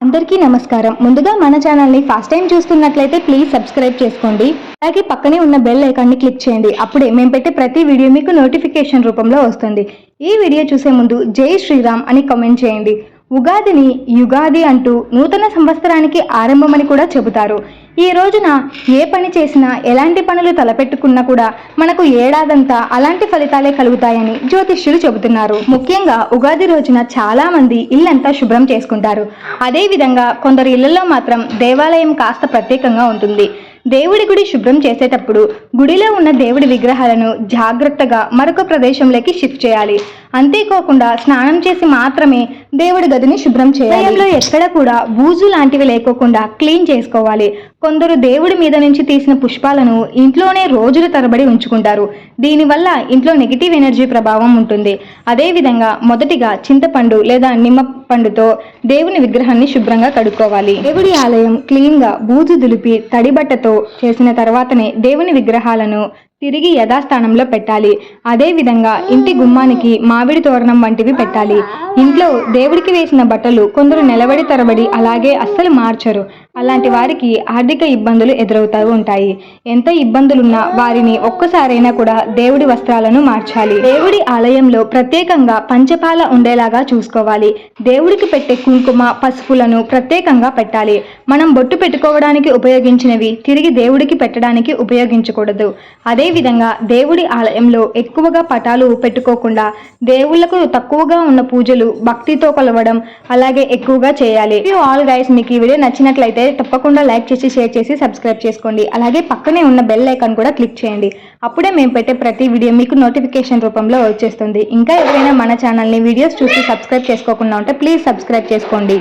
అందరికీ నమస్కారం. ముందుగా మన ఛానల్ని ఫస్ట్ టైం చూస్తున్నట్లయితే ప్లీజ్ సబ్స్క్రైబ్ చేసుకోండి. అలాగే పక్కనే ఉన్న బెల్ ఐకాన్ని క్లిక్ చేయండి. అప్పుడే మేము పెట్టే ప్రతి వీడియో మీకు నోటిఫికేషన్ రూపంలో వస్తుంది. ఈ వీడియో చూసే ముందు జై శ్రీరామ్ అని కామెంట్ చేయండి. ఉగాదిని యుగాది అంటూ నూతన సంవత్సరానికి ఆరంభమని కూడా చెబుతారు. ఈ రోజున ఏ పని చేసినా ఎలాంటి పనులు తలపెట్టుకున్నా కూడా మనకు ఏడాదంతా అలాంటి ఫలితాలే కలుగుతాయని జ్యోతిష్యులు చెబుతున్నారు. ముఖ్యంగా ఉగాది రోజున చాలా మంది ఇల్లంతా శుభ్రం చేసుకుంటారు. అదేవిధంగా కొందరు ఇళ్లలో మాత్రం దేవాలయం కాస్త ప్రత్యేకంగా ఉంటుంది. దేవుడి గుడి శుభ్రం చేసేటప్పుడు గుడిలో ఉన్న దేవుడి విగ్రహాలను జాగ్రత్తగా మరొక ప్రదేశంలోకి షిఫ్ట్ చేయాలి. అంతేకాకుండా స్నానం చేసి మాత్రమే దేవుడి గదిని శుభ్రం చేయాలి. ఎక్కడ కూడా బూజు లాంటివి లేకోకుండా క్లీన్ చేసుకోవాలి. కొందరు దేవుడి మీద నుంచి తీసిన పుష్పాలను ఇంట్లోనే రోజుల తరబడి ఉంచుకుంటారు. దీనివల్ల ఇంట్లో నెగిటివ్ ఎనర్జీ ప్రభావం ఉంటుంది. అదేవిధంగా మొదటిగా చింతపండు లేదా నిమ్మ పండుతో దేవుని విగ్రహాన్ని శుభ్రంగా కడుక్కోవాలి. దేవుడి ఆలయం క్లీన్గా బూజు దులిపి తడి బట్టతో చేసిన తర్వాతనే దేవుని విగ్రహాలను తిరిగి యథాస్థానంలో పెట్టాలి. అదేవిధంగా ఇంటి గుమ్మానికి మామిడి తోరణం వంటివి పెట్టాలి. ఇంట్లో దేవుడికి వేసిన బట్టలు కొందరు నిలబడి తరబడి అలాగే అస్సలు మార్చరు. అలాంటి వారికి ఆర్థిక ఇబ్బందులు ఎదురవుతూ ఉంటాయి. ఎంత ఇబ్బందులున్నా వారిని ఒక్కసారైనా కూడా దేవుడి వస్త్రాలను మార్చాలి. దేవుడి ఆలయంలో ప్రత్యేకంగా పంచపాల ఉండేలాగా చూసుకోవాలి. దేవుడికి పెట్టే కుంకుమ పసుపులను ప్రత్యేకంగా పెట్టాలి. మనం బొట్టు పెట్టుకోవడానికి ఉపయోగించినవి తిరిగి దేవుడికి పెట్టడానికి ఉపయోగించకూడదు. అదేవిధంగా దేవుడి ఆలయంలో ఎక్కువగా పటాలు పెట్టుకోకుండా దేవుళ్లకు తక్కువగా ఉన్న పూజలు భక్తితో కొలవడం అలాగే ఎక్కువగా చేయాలి. ఆల్ గైస్, మీకు ఈ వీడియో నచ్చినట్లయితే తప్పకుండా లైక్ చేసి షేర్ చేసి సబ్స్క్రైబ్ చేసుకోండి. అలాగే పక్కనే ఉన్న బెల్ ఐకాన్ కూడా క్లిక్ చేయండి. అప్పుడే మేము పెట్టే ప్రతి వీడియో మీకు నోటిఫికేషన్ రూపంలో వచ్చేస్తుంది. ఇంకా ఎవరైనా మన ఛానల్ని వీడియోస్ చూసి సబ్స్క్రైబ్ చేసుకోకుండా ఉంటే ప్లీజ్ సబ్స్క్రైబ్ చేసుకోండి.